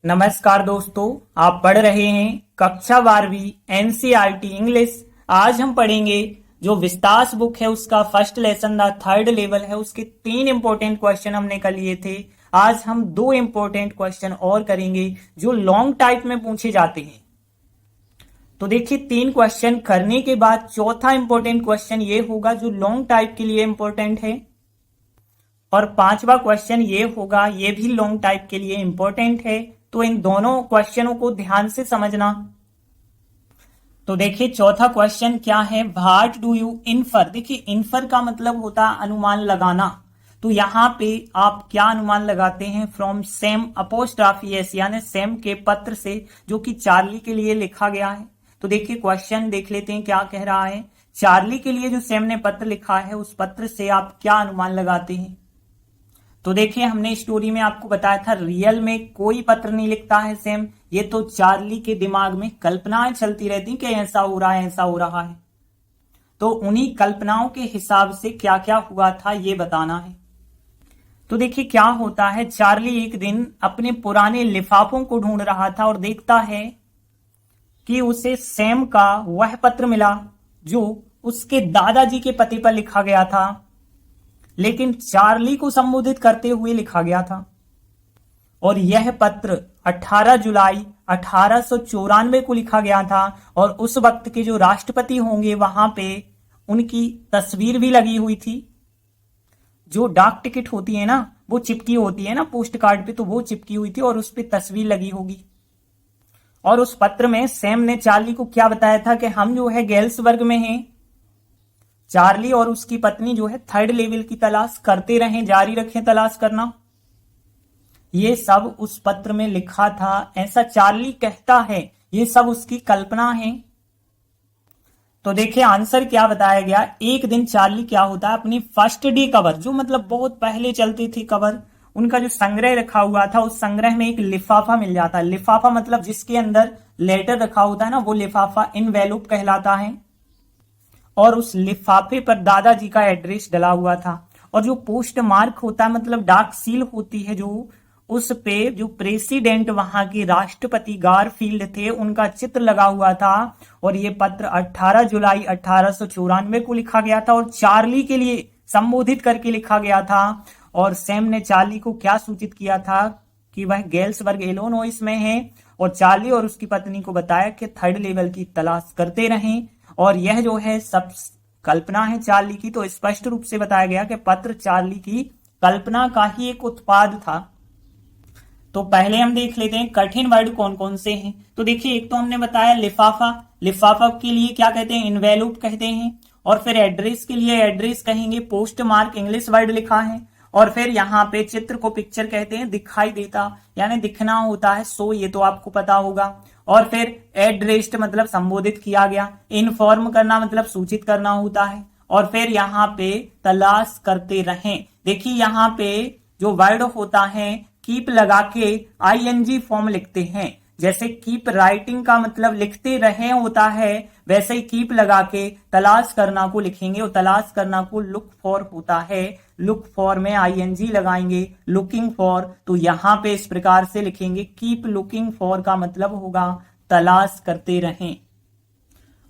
नमस्कार दोस्तों, आप पढ़ रहे हैं कक्षा 12वीं एनसीईआरटी इंग्लिश। आज हम पढ़ेंगे जो विस्तार बुक है उसका first lesson the third level है, उसके 3 इंपॉर्टेंट क्वेश्चन हमने कल लिए थे। आज हम 2 इंपॉर्टेंट क्वेश्चन और करेंगे जो लॉन्ग टाइप में पूछे जाते हैं। तो देखिए 3 क्वेश्चन करने के बाद चौथा इंपॉर्टेंट क्वेश्चन ये होगा जो लॉन्ग टाइप के लिए इंपॉर्टेंट है, और 5वां क्वेश्चन ये होगा, ये भी लॉन्ग टाइप के लिए इंपॉर्टेंट है। तो इन दोनों क्वेश्चनों को ध्यान से समझना। तो देखिए चौथा क्वेश्चन क्या है, व्हाट डू यू इन्फर। देखिए इन्फर का मतलब होता है अनुमान लगाना। तो यहां पे आप क्या अनुमान लगाते हैं, फ्रॉम सेम अपोस्ट्रॉफी एस, यानी सेम के पत्र से जो कि चार्ली के लिए लिखा गया है। तो देखिए क्वेश्चन देख लेते हैं क्या कह रहा है। चार्ली के लिए जो सेम ने पत्र लिखा है उस पत्र से आप क्या अनुमान लगाते हैं। तो देखिए हमने स्टोरी में आपको बताया था रियल में कोई पत्र नहीं लिखता है सेम, ये तो चार्ली के दिमाग में कल्पनाएं चलती रहती कि ऐसा हो रहा है ऐसा हो रहा है। तो उन्हीं कल्पनाओं के हिसाब से क्या क्या हुआ था ये बताना है। तो देखिए क्या होता है, चार्ली एक दिन अपने पुराने लिफाफों को ढूंढ रहा था और देखता है कि उसे सैम का वह पत्र मिला जो उसके दादाजी के पते पर लिखा गया था, लेकिन चार्ली को संबोधित करते हुए लिखा गया था। और यह पत्र 18 जुलाई 1894 को लिखा गया था, और उस वक्त के जो राष्ट्रपति होंगे वहां पे उनकी तस्वीर भी लगी हुई थी। जो डाक टिकट होती है ना वो चिपकी होती है ना पोस्ट कार्ड पे, तो वो चिपकी हुई थी और उस पर तस्वीर लगी होगी। और उस पत्र में सैम ने चार्ली को क्या बताया था कि हम जो है गेल्सबर्ग में हैं। चार्ली और उसकी पत्नी जो है थर्ड लेवल की तलाश करते रहें, जारी रखें तलाश करना। ये सब उस पत्र में लिखा था, ऐसा चार्ली कहता है, ये सब उसकी कल्पना है। तो देखिए आंसर क्या बताया गया। एक दिन चार्ली क्या होता है, अपनी फर्स्ट डे कवर, जो मतलब बहुत पहले चलती थी कवर, उनका जो संग्रह रखा हुआ था उस संग्रह में एक लिफाफा मिल जाता है। लिफाफा मतलब जिसके अंदर लेटर रखा होता है ना, वो लिफाफा इनवेलप कहलाता है। और उस लिफाफे पर दादाजी का एड्रेस डला हुआ था, और जो पोस्ट मार्क होता है मतलब डाक सील होती है, जो उस पे जो प्रेसिडेंट वहां के राष्ट्रपति गारफील्ड थे उनका चित्र लगा हुआ था। और ये पत्र 18 जुलाई 1894 को लिखा गया था और चार्ली के लिए संबोधित करके लिखा गया था। और सैम ने चार्ली को क्या सूचित किया था कि वह गेल्सबर्ग इलिनॉइस में है, और चार्ली और उसकी पत्नी को बताया कि थर्ड लेवल की तलाश करते रहें। और यह जो है सब कल्पना है चार्ली की। तो स्पष्ट रूप से बताया गया कि पत्र चार्ली की कल्पना का ही एक उत्पाद था। तो पहले हम देख लेते हैं कठिन वर्ड कौन कौन से हैं। तो देखिए एक तो हमने बताया लिफाफा, लिफाफा के लिए क्या कहते हैं, इनवेलप कहते हैं। और फिर एड्रेस के लिए एड्रेस कहेंगे, पोस्ट मार्क इंग्लिश वर्ड लिखा है। और फिर यहाँ पे चित्र को पिक्चर कहते हैं, दिखाई देता यानी दिखना होता है, सो ये तो आपको पता होगा। और फिर एड्रेस्ड मतलब संबोधित किया गया, इन्फॉर्म करना मतलब सूचित करना होता है। और फिर यहाँ पे तलाश करते रहें। देखिए यहाँ पे जो वर्ड होता है कीप लगा के आईएनजी फॉर्म लिखते हैं। जैसे कीप राइटिंग का मतलब लिखते रहे होता है, वैसे ही कीप लगा के तलाश करना को लिखेंगे, और तलाश करना को लुक फॉर होता है। लुक फॉर में आईएनजी लगाएंगे, लुकिंग फॉर, तो यहां पे इस प्रकार से लिखेंगे, कीप लुकिंग फॉर का मतलब होगा तलाश करते रहें।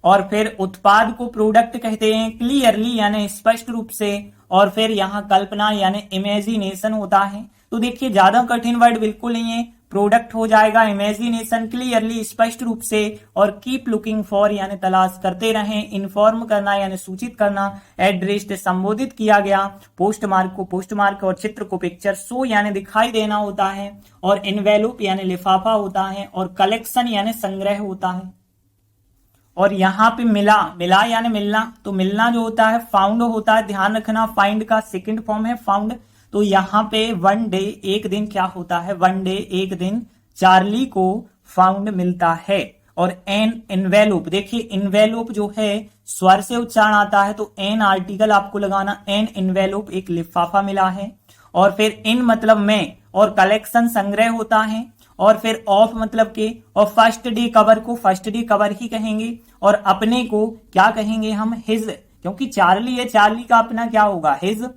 और फिर उत्पाद को प्रोडक्ट कहते हैं, क्लियरली यानी स्पष्ट रूप से। और फिर यहाँ कल्पना यानी इमेजिनेशन होता है। तो देखिए ज्यादा कठिन वर्ड बिल्कुल नहीं है, प्रोडक्ट हो जाएगा, इमेजिनेशन क्लियरली स्पष्ट रूप से, और कीप लुकिंग फॉर यानी तलाश करते रहें, इन्फॉर्म करना यानी सूचित करना, एड्रेस्ड संबोधित किया गया, पोस्ट मार्क को पोस्ट मार्क और चित्र को पिक्चर, सो यानी दिखाई देना होता है, और इनवेलप यानी लिफाफा होता है, और कलेक्शन यानी संग्रह होता है। और यहाँ पे मिला, मिला यानी मिलना, तो मिलना जो होता है फाउंड होता है, ध्यान रखना फाइंड का सेकंड फॉर्म है फाउंड। तो यहाँ पे वन डे एक दिन क्या होता है, वन डे एक दिन चार्ली को फाउंड मिलता है। और एन इनवेलप, देखिए इनवेलप जो है स्वर से उच्चारण आता है, तो एन आर्टिकल आपको लगाना, एन इनवेलप एक लिफाफा मिला है। और फिर इन मतलब में, और कलेक्शन संग्रह होता है। और फिर ऑफ मतलब के, और फर्स्ट डे कवर को फर्स्ट डे कवर ही कहेंगे। और अपने को क्या कहेंगे हम, हिज, क्योंकि चार्ली है, चार्ली का अपना क्या होगा, हिज।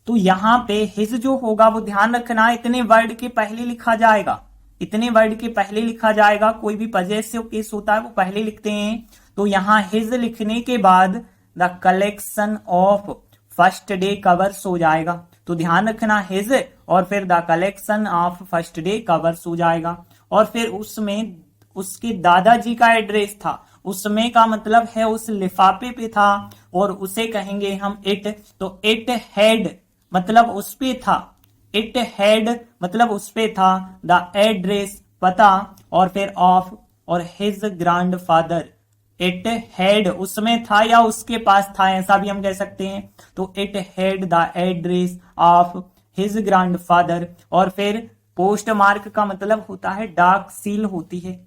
तो यहां पे हिज जो होगा वो ध्यान रखना इतने वर्ड के पहले लिखा जाएगा, इतने वर्ड के पहले लिखा जाएगा, कोई भी पजेसिव केस होता है वो पहले लिखते हैं। तो यहाँ हिज लिखने के बाद the collection of first day covers हो जाएगा। तो ध्यान रखना, हिज और फिर the collection of first day covers हो जाएगा। और फिर उसमें उसके दादाजी का एड्रेस था, उसमें का मतलब है उस लिफाफे पे था, और उसे कहेंगे हम इट। तो इट हैड मतलब उस पे था, इट हैड मतलब उस पे था द एड्रेस पता, और फिर ऑफ और his grand father. It had उसमें था या उसके पास था, ऐसा भी हम कह सकते हैं। तो it had the address of his grand father. और फिर पोस्ट मार्क का मतलब होता है डाक सील होती है।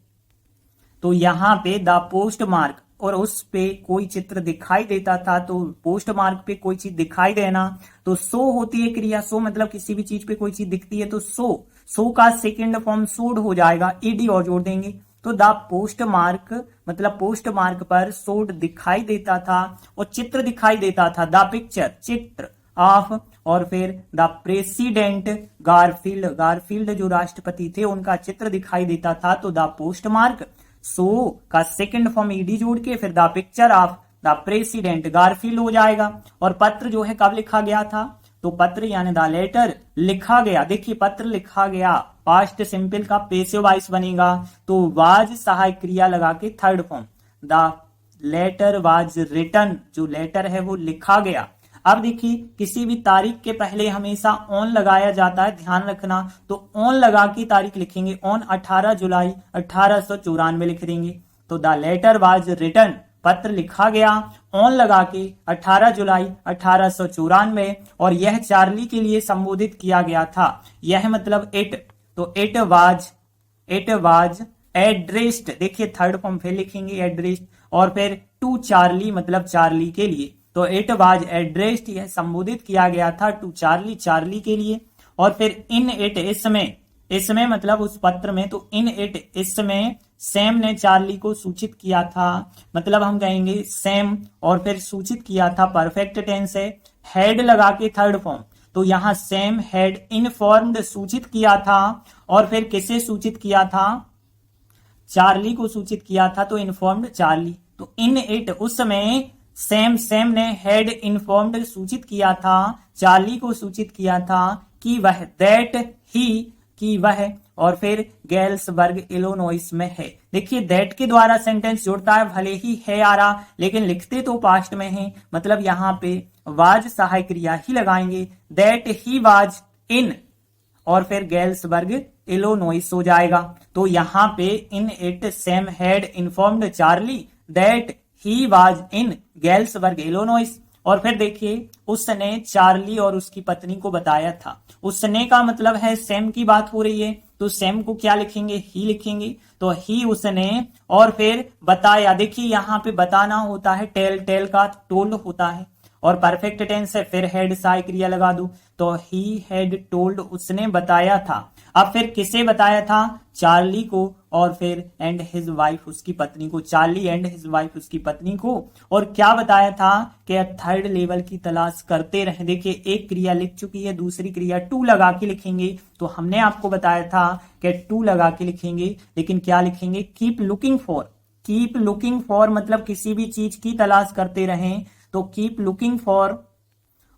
तो यहाँ पे द पोस्ट मार्क, और उस पे कोई चित्र दिखाई देता था, तो पोस्ट मार्क पे कोई चीज दिखाई देना, तो सो होती है क्रिया। सो मतलब किसी भी चीज पे कोई चीज दिखती है तो सो का सेकंड फॉर्म सोड हो जाएगा, ईडी और जोड़ देंगे। तो द पोस्ट मार्क मतलब पोस्ट मार्क पर सोड दिखाई देता था और चित्र दिखाई देता था, द पिक्चर चित्र ऑफ, और फिर द प्रेसिडेंट गारफील्ड, गारफील्ड जो राष्ट्रपति थे उनका चित्र दिखाई देता था। तो द पोस्ट मार्क सो का सेकंड फॉर्म ईडी जोड़ के फिर the picture of the president Garfield हो जाएगा। और पत्र जो है कब लिखा गया था, तो पत्र यानी द लेटर लिखा गया। देखिए पत्र लिखा गया, पास्ट सिंपल का पेसिव वॉइस बनेगा, तो वाज सहायक क्रिया लगा के third form, the letter was written, जो लेटर है वो लिखा गया। अब देखिए किसी भी तारीख के पहले हमेशा ऑन लगाया जाता है, ध्यान रखना। तो ऑन लगा के तारीख लिखेंगे, ऑन 18 जुलाई 1894 लिख देंगे। तो द लेटर वाज रिटन पत्र लिखा गया ऑन लगा के 18 जुलाई 1894, और यह चार्ली के लिए संबोधित किया गया था। यह मतलब इट, तो इट वाज एड्रेस्ड, देखिए थर्ड फॉर्म फिर लिखेंगे एड्रेस्ड, और फिर टू चार्ली मतलब चार्ली के लिए। तो इट वाज एड्रेस्ड यह संबोधित किया गया था टू चार्ली, चार्ली के लिए। और फिर इन इट इसमें मतलब उस पत्र में, तो इन इट इसमें सैम ने चार्ली को सूचित किया था, मतलब हम कहेंगे सैम, और फिर सूचित किया था परफेक्ट टेंस है, हैड लगा के थर्ड फॉर्म। तो यहाँ सैम हैड इनफॉर्म्ड सूचित किया था, और फिर किसे सूचित किया था, चार्ली को सूचित किया था, तो इनफॉर्म्ड चार्ली। तो इन इट उसमें सैम ने हैड इन्फॉर्म्ड सूचित किया था, चार्ली को सूचित किया था कि वह दैट ही कि वह, और फिर गैल्सबर्ग इलिनॉइस में है। देखिए दैट के द्वारा सेंटेंस जुड़ता है, भले ही है आ रहा लेकिन लिखते तो पास्ट में है, मतलब यहाँ पे वाज सहायक क्रिया ही लगाएंगे, दैट ही वाज इन, और फिर गैल्सबर्ग इलिनॉइस हो जाएगा। तो यहाँ पे in it Sam had informed Charlie that he was in Galesburg Illinois. और फिर देखिए उसने चार्ली और उसकी पत्नी को बताया था, उसने का मतलब है सैम की बात हो रही है, तो सैम को क्या लिखेंगे, ही लिखेंगे। तो ही उसने, और फिर बताया, देखिए यहाँ पे बताना होता है टेल का टोल्ड होता है, और परफेक्ट टेंस है, फिर हेड सहायक क्रिया लगा दूं, तो ही हैड टोल्ड उसने बताया था। अब फिर किसे बताया था, चार्ली को, और फिर एंड हिज वाइफ उसकी पत्नी को, चार्ली एंड हिज वाइफ उसकी पत्नी को। और क्या बताया था कि थर्ड लेवल की तलाश करते रहे। देखिए एक क्रिया लिख चुकी है, दूसरी क्रिया टू लगा के लिखेंगे। तो हमने आपको बताया था कि टू लगा के लिखेंगे, लेकिन क्या लिखेंगे, keep looking for. Keep looking for मतलब किसी भी चीज की तलाश करते रहें, तो कीप लुकिंग फॉर,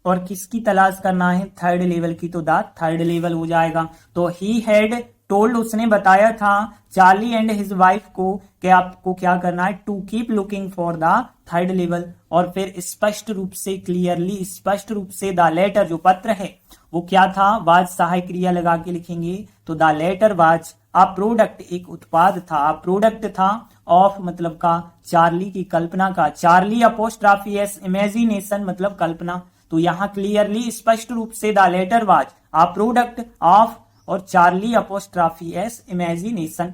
और किसकी तलाश करना है, थर्ड लेवल की, तो द थर्ड लेवल हो जाएगा। तो ही हैड टोल्ड उसने बताया था चार्ली एंड हिज वाइफ को कि आपको क्या करना है, to keep looking for the third level. और फिर स्पष्ट रूप से, क्लियरली स्पष्ट रूप से, द लेटर जो पत्र है वो क्या था, वाज सहायक क्रिया लगा के लिखेंगे। तो the letter was a product, एक उत्पाद था, अ प्रोडक्ट था, ऑफ मतलब का, चार्ली की कल्पना का, चार्ली अपोस्ट्रॉफी एस इमेजिनेशन मतलब कल्पना। तो यहाँ क्लियरली स्पष्ट रूप से the letter was a product of, और चार्ली अपोस्ट्रॉफी एस इमेजिनेशन।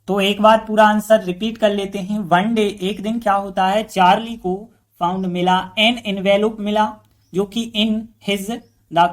तो एक बार पूरा आंसर रिपीट कर लेते हैं। वन डे एक दिन क्या होता है, चार्ली को फाउंड मिला एन एनवेलप मिला, जो कि in his the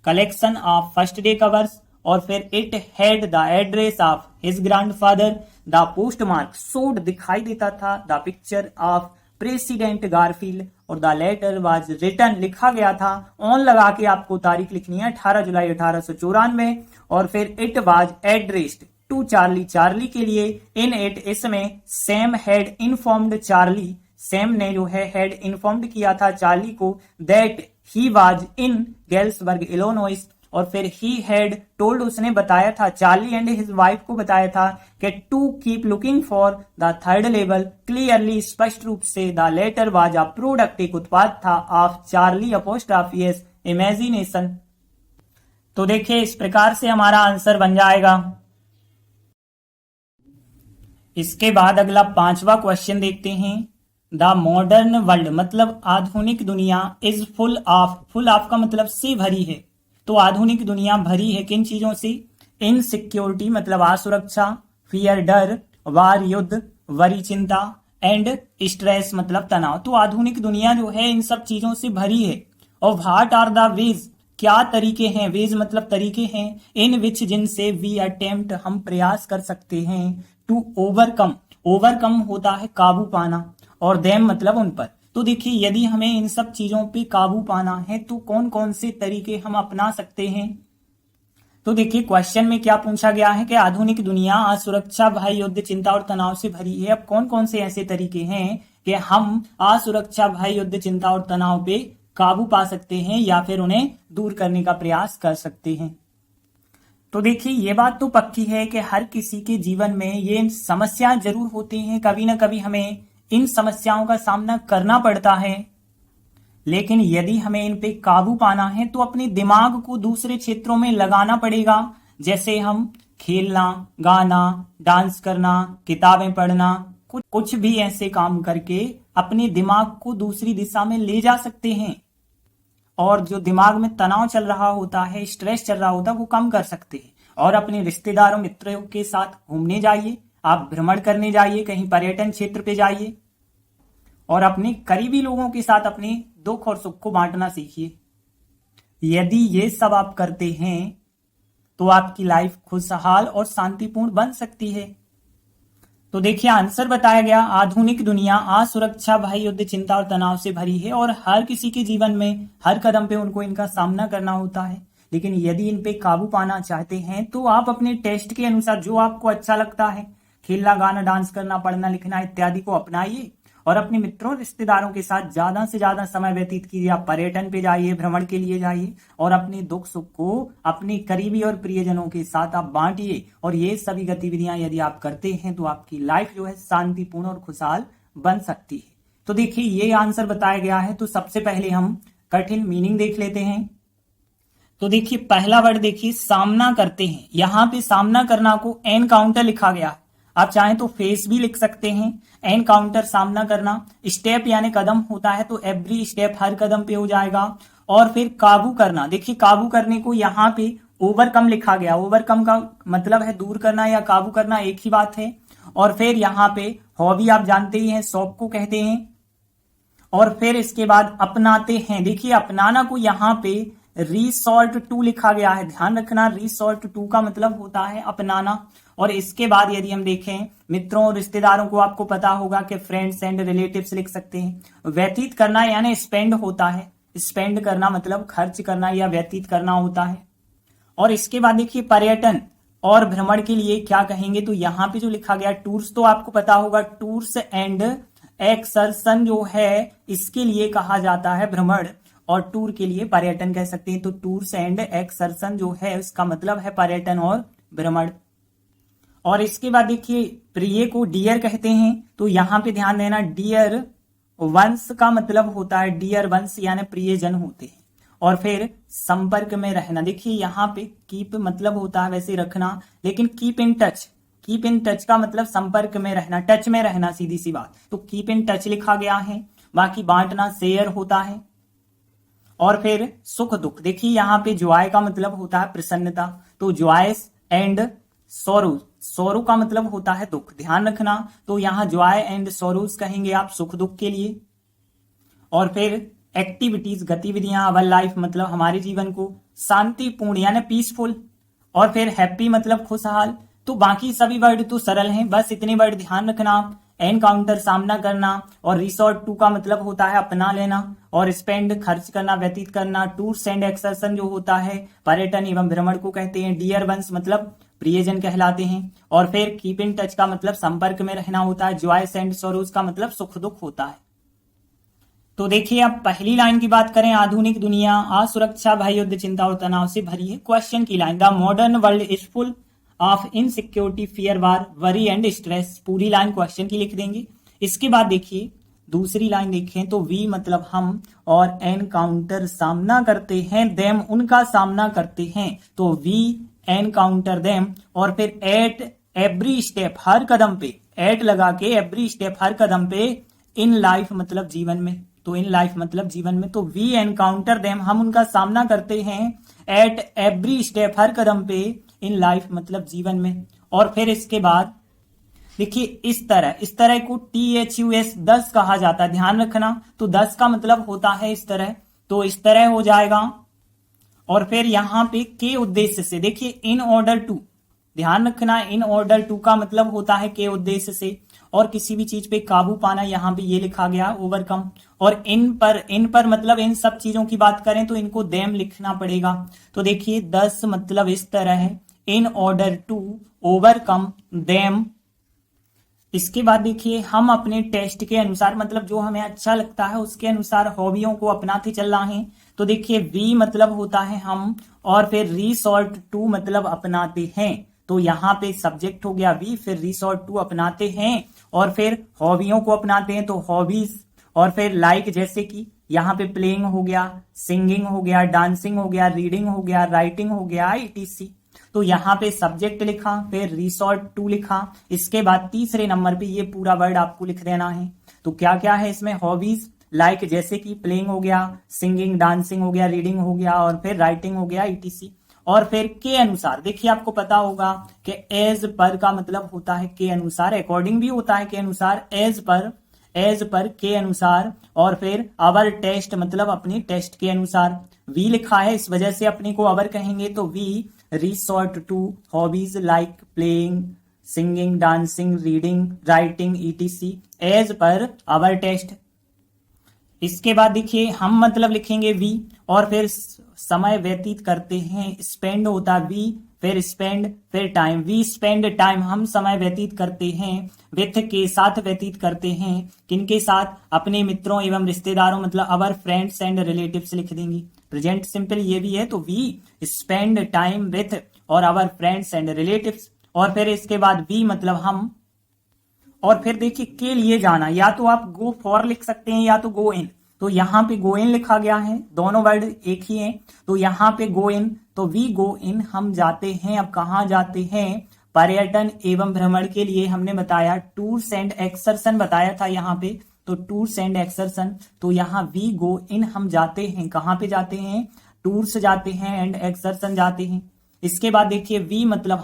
collection of first day covers, और फिर it had the address of his grandfather, the post mark showed दिखाई देता था, the picture of president Garfield और द लेटर वाज रिटन लिखा गया था। ऑन लगा के आपको तारीख लिखनी है 18 जुलाई 1894 और फिर it was addressed to Charlie, Charlie के लिए। इन इट, इसमें Sam had informed Charlie, Sam ने जो है हैड इन्फॉर्म्ड किया था चार्ली को that he was in Galesburg Illinois और फिर ही हैड टोल्ड, उसने बताया था चार्ली एंड हिज वाइफ को बताया था कि to keep looking for the third level clearly, स्पष्ट रूप से the letter was a product, एक उत्पाद था of Charlie apostrophe s imagination. तो देखिए इस प्रकार से हमारा आंसर बन जाएगा। इसके बाद अगला 5वां क्वेश्चन देखते हैं। द मॉडर्न वर्ल्ड मतलब आधुनिक दुनिया इज फुल ऑफ का मतलब से भरी है। तो आधुनिक दुनिया भरी है किन चीजों से? इनसिक्योरिटी मतलब असुरक्षा, फियर डर, वार युद्ध, वरी चिंता एंड स्ट्रेस मतलब तनाव। तो आधुनिक दुनिया जो है इन सब चीजों से भरी है। और व्हाट आर द वेज, क्या तरीके हैं? वेज मतलब तरीके हैं, इन विच जिनसे वी अटेम्प्ट हम प्रयास कर सकते हैं टू ओवरकम, ओवरकम होता है काबू पाना और देम मतलब उन पर। तो देखिए यदि हमें इन सब चीजों पे काबू पाना है तो कौन कौन से तरीके हम अपना सकते हैं? तो देखिए क्वेश्चन में क्या पूछा गया है कि आधुनिक दुनिया असुरक्षा, भय, युद्ध, चिंता और तनाव से भरी है। अब कौन कौन से ऐसे तरीके हैं कि हम असुरक्षा, भय, युद्ध, चिंता और तनाव पे काबू पा सकते हैं या फिर उन्हें दूर करने का प्रयास कर सकते हैं? तो देखिए ये बात तो पक्की है कि हर किसी के जीवन में ये समस्याएं जरूर होती हैं, कभी ना कभी हमें इन समस्याओं का सामना करना पड़ता है। लेकिन यदि हमें इन पे काबू पाना है तो अपने दिमाग को दूसरे क्षेत्रों में लगाना पड़ेगा, जैसे हम खेलना, गाना, डांस करना, किताबें पढ़ना, कुछ भी ऐसे काम करके अपने दिमाग को दूसरी दिशा में ले जा सकते हैं और जो दिमाग में तनाव चल रहा होता है, स्ट्रेस चल रहा होता है, वो कम कर सकते हैं। और अपने रिश्तेदारों, मित्रों के साथ घूमने जाइए, आप भ्रमण करने जाइए, कहीं पर्यटन क्षेत्र पे जाइए और अपने करीबी लोगों के साथ अपने दुख और सुख को बांटना सीखिए। यदि ये सब आप करते हैं तो आपकी लाइफ खुशहाल और शांतिपूर्ण बन सकती है। तो देखिए आंसर बताया गया, आधुनिक दुनिया असुरक्षा, भय, युद्ध, चिंता और तनाव से भरी है और हर किसी के जीवन में हर कदम पे उनको इनका सामना करना होता है। लेकिन यदि इन पे काबू पाना चाहते हैं तो आप अपने टेस्ट के अनुसार जो आपको अच्छा लगता है, खेलना, गाना, डांस करना, पढ़ना, लिखना इत्यादि को अपनाइए और अपने मित्रों, रिश्तेदारों के साथ ज्यादा से ज्यादा समय व्यतीत कीजिए। आप पर्यटन पे जाइए, भ्रमण के लिए जाइए और अपने दुख सुख को अपने करीबी और प्रियजनों के साथ आप बांटिए। और ये सभी गतिविधियां यदि आप करते हैं तो आपकी लाइफ जो है शांतिपूर्ण और खुशहाल बन सकती है। तो देखिए ये आंसर बताया गया है। तो सबसे पहले हम कठिन मीनिंग देख लेते हैं। तो देखिए पहला वर्ड देखिए, सामना करते हैं। यहाँ पे सामना करना को एनकाउंटर लिखा गया है। आप चाहें तो फेस भी लिख सकते हैं। एनकाउंटर सामना करना, स्टेप यानी कदम होता है तो एवरी स्टेप हर कदम पे हो जाएगा। और फिर काबू करना, देखिए काबू करने को यहाँ पे ओवरकम लिखा गया। ओवरकम का मतलब है दूर करना या काबू करना, एक ही बात है। और फिर यहाँ पे हॉबी आप जानते ही हैं, शौक को कहते हैं। और फिर इसके बाद अपनाते हैं, देखिए अपनाना को यहाँ पे रिसॉर्ट टू लिखा गया है। ध्यान रखना, रिसॉर्ट टू का मतलब होता है अपनाना। और इसके बाद यदि हम देखें मित्रों और रिश्तेदारों को, आपको पता होगा कि फ्रेंड्स एंड रिलेटिव्स लिख सकते हैं। व्यतीत करना यानी स्पेंड होता है। स्पेंड करना मतलब खर्च करना या व्यतीत करना होता है। और इसके बाद देखिए पर्यटन और भ्रमण के लिए क्या कहेंगे, तो यहाँ पे जो लिखा गया टूर्स, तो आपको पता होगा टूर्स एंड एक्सर्सन जो है इसके लिए कहा जाता है भ्रमण, और टूर के लिए पर्यटन कह सकते हैं। तो टूर्स एंड एक्सर्सन जो है उसका मतलब है पर्यटन और भ्रमण। और इसके बाद देखिए प्रिय को डियर कहते हैं। तो यहाँ पे ध्यान देना, डियर वंश का मतलब होता है, डियर वंश यानी प्रियजन होते हैं। और फिर संपर्क में रहना, देखिए यहाँ पे कीप मतलब होता है वैसे रखना, लेकिन keep in touch, keep in touch का मतलब संपर्क में रहना, टच में रहना, सीधी सी बात। तो कीप इन टच लिखा गया है। बाकी बांटना शेयर होता है। और फिर सुख दुख, देखिए यहाँ पे जॉय का मतलब होता है प्रसन्नता। तो जॉयस एंड सोरो, सोरो का मतलब होता है दुख, ध्यान रखना। तो यहाँ जॉय एंड सोरोज कहेंगे आप सुख दुख के लिए। और फिर एक्टिविटीज, गतिविधियां, अवर लाइफ मतलब हमारे जीवन को शांतिपूर्ण यानी पीसफुल। और फिर हैप्पी मतलब खुशहाल। तो बाकी सभी वर्ड तो सरल हैं, बस इतने वर्ड ध्यान रखना आप। एनकाउंटर सामना करना, और रिसोर्ट टू का मतलब होता है अपना लेना, और स्पेंड खर्च करना, व्यतीत करना, टूर्स एंड एक्सर्शन जो होता है पर्यटन एवं भ्रमण को कहते हैं, डियर वंस मतलब प्रियजन कहलाते हैं, और फिर कीप इन टच का मतलब संपर्क में रहना होता है, जॉयस एंड सॉरोज का मतलब सुख दुख होता है। तो देखिए अब पहली लाइन की बात करें, आधुनिक दुनिया असुरक्षा, भय, युद्ध, चिंता और तनाव से भरी है। क्वेश्चन की line, the modern world is full of insecurity, fear, war, worry and stress. पूरी लाइन क्वेश्चन की लिख देंगे। इसके बाद देखिए दूसरी लाइन देखें तो वी मतलब हम, और एनकाउंटर सामना करते हैं, देम उनका सामना करते हैं, तो वी एनकाउंटर देम, और फिर एट एवरी स्टेप हर कदम पे, एट लगा के एवरी स्टेप हर कदम पे, इन लाइफ मतलब जीवन में, तो इन लाइफ मतलब जीवन में, तो वी एनकाउंटर देम हम उनका सामना करते हैं, एट एवरी स्टेप हर कदम पे, इन लाइफ मतलब जीवन में। और फिर इसके बाद देखिए इस तरह को THUS 10 कहा जाता है, ध्यान रखना। तो 10 का मतलब होता है इस तरह, तो इस तरह हो जाएगा। और फिर यहां पे के उद्देश्य से, देखिए इन ऑर्डर टू, ध्यान रखना, इन ऑर्डर टू का मतलब होता है के उद्देश्य से, और किसी भी चीज पे काबू पाना, यहां पे ये लिखा गया ओवरकम। और इन पर मतलब इन सब चीजों की बात करें तो इनको देम लिखना पड़ेगा। तो देखिए 10 मतलब इस तरह है, in order to overcome them. इसके बाद देखिए हम अपने टेस्ट के अनुसार, मतलब जो हमें अच्छा लगता है उसके अनुसार हॉबियों को अपनाते चल रहे हैं। तो देखिए वी मतलब होता है हम, और फिर रिसोर्ट टू मतलब अपनाते हैं, तो यहाँ पे सब्जेक्ट हो गया वी, फिर रिसोर्ट टू अपनाते हैं, और फिर हॉबियों को अपनाते हैं, तो हॉबीज, और फिर लाइक जैसे कि यहाँ पे प्लेइंग हो गया, सिंगिंग हो गया, डांसिंग हो गया, रीडिंग हो गया, राइटिंग हो गया, etc। तो यहाँ पे सब्जेक्ट लिखा, फिर रिसोर्ट टू लिखा। इसके बाद तीसरे नंबर पे ये पूरा वर्ड आपको लिख देना है। तो क्या क्या है इसमें, हॉबीज, लाइक जैसे कि प्लेइंग हो गया, सिंगिंग, डांसिंग हो गया, रीडिंग हो गया, और फिर राइटिंग हो गया, etc। और फिर के अनुसार, देखिए आपको पता होगा कि एज पर का मतलब होता है के अनुसार, अकॉर्डिंग भी होता है के अनुसार, एज पर के अनुसार, और फिर आवर टेस्ट मतलब अपनी टेस्ट के अनुसार। वी लिखा है इस वजह से अपने को आवर कहेंगे, तो we resort to hobbies like playing, singing, dancing, reading, writing, etc as per our taste. इसके बाद देखिए हम मतलब लिखेंगे वी, और फिर समय व्यतीत करते हैं, स्पेंड होता वी, फिर स्पेंड, फिर टाइम, वी स्पेंड टाइम हम समय व्यतीत करते हैं, विथ के साथ व्यतीत करते हैं, किनके साथ, अपने मित्रों एवं रिश्तेदारों मतलब अवर फ्रेंड्स एंड रिलेटिव्स लिख देंगे। प्रेजेंट सिंपल ये भी है, तो वी स्पेंड टाइम विथ और अवर फ्रेंड्स एंड रिलेटिव्स। और फिर इसके बाद वी मतलब हम, और फिर देखिए के लिए जाना, या तो आप गो फॉर लिख सकते हैं या तो गो इन। तो यहाँ पे गो इन लिखा गया है, दोनों वर्ड एक ही हैं, तो यहाँ पे गो इन, तो वी गो इन हम जाते हैं। अब कहाँ जाते हैं, पर्यटन एवं भ्रमण के लिए। हमने बताया टूर्स एंड एक्सर्शन बताया था यहाँ पे, तो टूर्स एंड एक्सर्शन, तो यहाँ वी गो इन हम जाते हैं, कहाँ पे जाते हैं, टूर्स जाते हैं, एंड एक्सर्शन जाते हैं। इसके बाद देखिए वी मतलब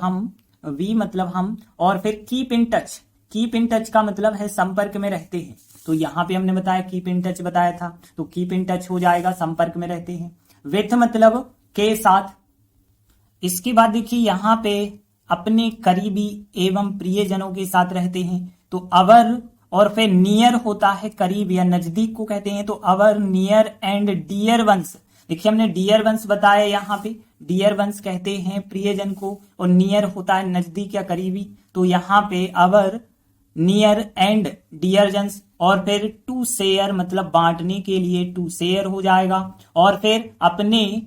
हम, और फिर keep in touch, keep in touch का मतलब है संपर्क में रहते हैं, तो यहाँ पे हमने बताया कीप इन टच बताया था, तो कीप इन टच हो जाएगा संपर्क में रहते हैं। विथ मतलब के साथ। इसके बाद देखिए यहाँ पे अपने करीबी एवं प्रियजनों के साथ रहते हैं, तो अवर, और फिर नियर होता है करीब या नजदीक को कहते हैं, तो अवर नियर एंड डियर वंस। देखिए हमने डियर वंस बताया, यहाँ पे डियर वंस कहते हैं प्रियजन को, और नियर होता है नजदीक या करीबी, तो यहाँ पे अवर नियर एंड डियर जन्स। और फिर टू शेयर मतलब बांटने के लिए टू शेयर हो जाएगा। और फिर अपने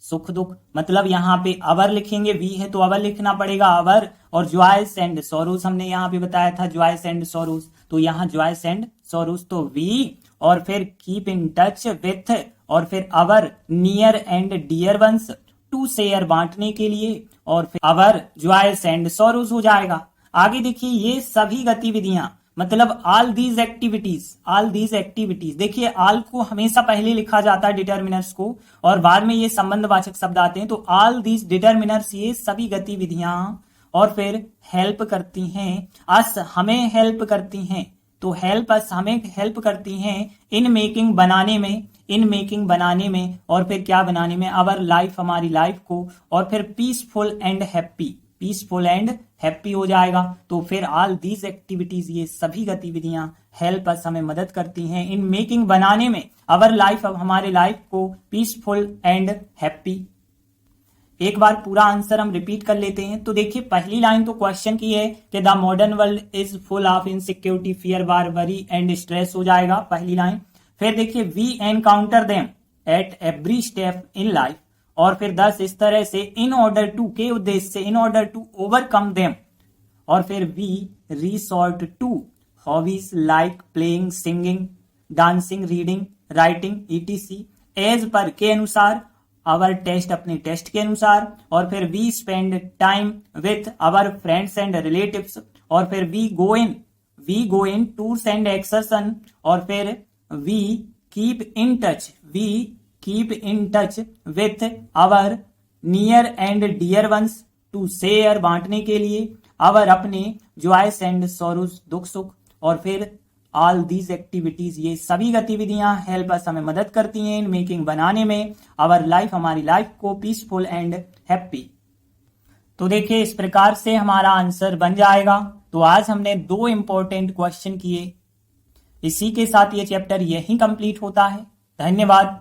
सुख दुख मतलब यहाँ पे अवर लिखेंगे, वी है तो अवर लिखना पड़ेगा, अवर। और जॉयस एंड सोरोस हमने यहाँ पे बताया था, जॉयस एंड सोरोस, तो यहाँ जॉयस एंड सोरोस तो वी, और फिर कीप इन टच विथ, और फिर our near and dear ones, to share बांटने के लिए, और फिर अवर जॉयस एंड सोरोस हो जाएगा। आगे देखिए ये सभी गतिविधियां मतलब ऑल दीज एक्टिविटीज, देखिए ऑल को हमेशा पहले लिखा जाता है डिटर्मिनर्स को, और बाद में ये संबंधवाचक शब्द आते हैं, तो ऑल दीज डिटर्मिनर्स ये सभी गतिविधियां, और फिर हेल्प करती हैं अस, हमें हेल्प करती हैं, तो हेल्प अस हमें हेल्प करती हैं इन मेकिंग बनाने में, और फिर क्या बनाने में, आवर लाइफ हमारी लाइफ को, और फिर peaceful and happy, peaceful and happy हो जाएगा। तो फिर ऑल दीज एक्टिविटीज, ये सभी गतिविधियां हेल्प अस, हमें मदद करती हैं इन मेकिंग, बनाने में अवर लाइफ, अब हमारे लाइफ को पीसफुल एंड हैप्पी। एक बार पूरा आंसर हम रिपीट कर लेते हैं। तो देखिए पहली लाइन तो क्वेश्चन की है कि the modern world is full of insecurity, fear, war, worry and stress हो जाएगा पहली लाइन। फिर देखिए we encounter them at every step in life, और फिर 10 इस तरह से, इन ऑर्डर टू, के उद्देश्य से, in order to overcome them, और फिर we resort to hobbies like playing, singing, dancing, reading, writing etc as per, के अनुसार, आवर टेस्ट, अपने टेस्ट के अनुसार, और फिर we spend time with our friends and relatives, और फिर we go in tours and excursion, और फिर we keep in touch with our near and dear ones to share, बांटने के लिए, आवर अपने जॉयस एंड सॉरोज, दुख सुख, और फिर ऑल दीज एक्टिविटीज, ये सभी गतिविधियां हेल्प अस, हमें मदद करती हैं इन मेकिंग, बनाने में आवर लाइफ, हमारी लाइफ को पीसफुल एंड हैप्पी। तो देखिए इस प्रकार से हमारा आंसर बन जाएगा। तो आज हमने 2 इंपॉर्टेंट क्वेश्चन किए। इसी के साथ ये चैप्टर यहीं कंप्लीट होता है। धन्यवाद।